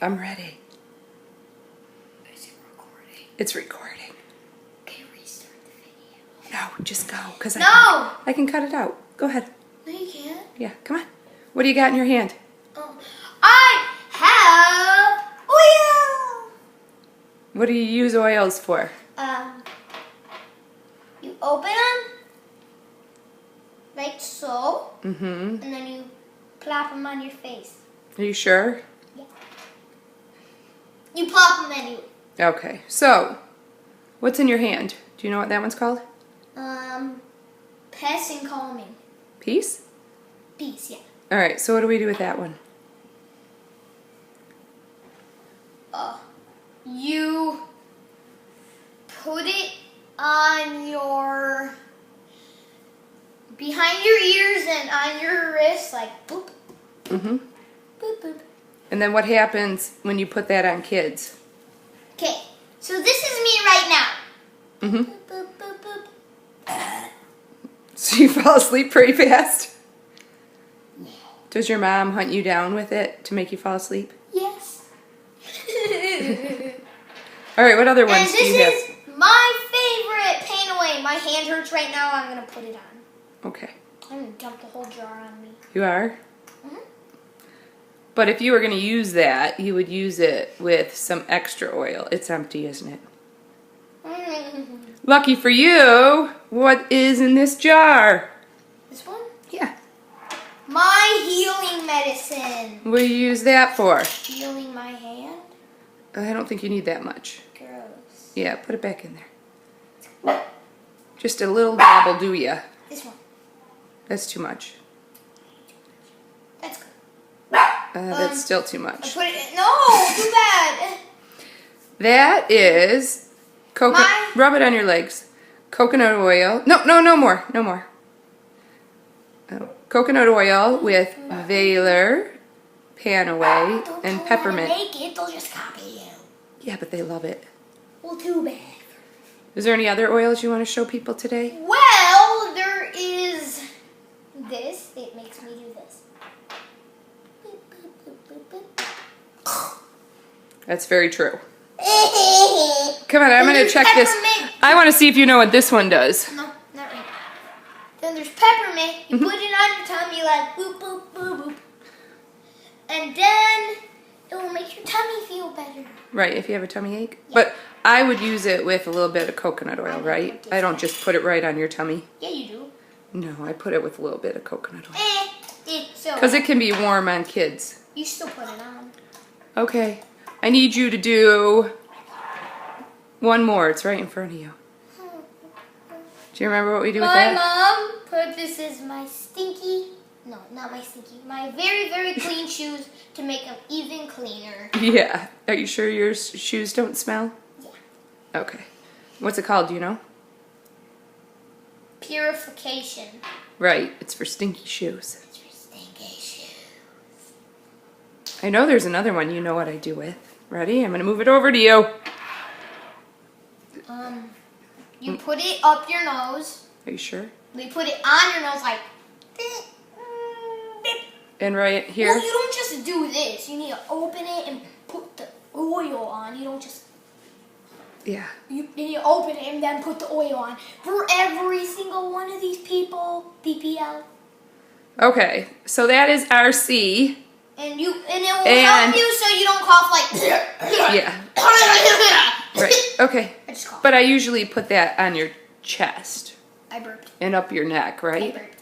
I'm ready. Is it recording? It's recording. Okay, restart the video. No, just go. Cause No! I can cut it out. Go ahead. No, you can't. Yeah, come on. What do you got in your hand? I have oil! What do you use oils for? You open them, like so, Mm-hmm. and then you plop them on your face. Are you sure? Yeah. You plop them anyway. Okay, so what's in your hand? Do you know what that one's called? Pest and calming. Peace? Peace, yeah. All right, so what do we do with that one? You put it on your, behind your ears and on your wrists, like boop, Mm-hmm. boop, boop. And then what happens when you put that on kids? Okay, so this is me right now. Mm-hmm. Boop, boop, boop, boop. So you fall asleep pretty fast? No. Does your mom hunt you down with it to make you fall asleep? Yes. All right, what other And ones do this you have? is my favorite paint away. My hand hurts right now. I'm going to put it on. Okay. I'm going to dump the whole jar on me. You are? Mm-hmm. But if you were going to use that, you would use it with some extra oil. It's empty, isn't it? Lucky for you, what is in this jar? This one? Yeah. My healing medicine. What do you use that for? Healing my hand? I don't think you need that much. Gross. Yeah, put it back in there. Just a little dab will do ya. This one. That's too much. That's good. That's still too I much. put it in. No, too bad. That is coconut. Rub it on your legs. Coconut oil. No, no more. No more. Coconut oil with Valor, Panaway, and peppermint. Don't make it. They'll just copy you. Yeah, but they love it. Well, too bad. Is there any other oils you want to show people today? Well, there is this. It makes me do this. Boop, boop, boop, boop, boop. That's very true. Come on, I'm going to there's check this. peppermint. I want to see if you know what this one does. No, not right. Then there's peppermint. You put it on your tummy like boop, boop, boop, boop. And then it will make your tummy feel better. Right, if you have a tummy ache. Yeah. But I would use it with a little bit of coconut oil, right? I don't just put it right on your tummy. Yeah, you do. No, I put it with a little bit of coconut oil. So Because it can be warm on kids. you still put it on. Okay. I need you to do one more. It's right in front of you. Do you remember what we do with My that? mom put this as my stinky, no, not my stinky, my very, very clean shoes to make them even cleaner. Yeah. Are you sure your shoes don't smell? Yeah. Okay. What's it called? Do you know? Purification. Right. It's for stinky shoes. It's for stinky shoes. I know there's another one you know what I do with. Ready? I'm going to move it over to you. You put it up your nose. Are you sure? We put it on your nose like. And right here? Well, you don't just do this. You need to open it and put the oil on. You don't just. Yeah. You need to open it and then put the oil on for every single one of these people. PPL. Okay. So that is RC. And it will help you so you don't cough like. Yeah. Right. Okay. I just coughed. But I usually put that on your chest I burped. and up your neck, I right? burped.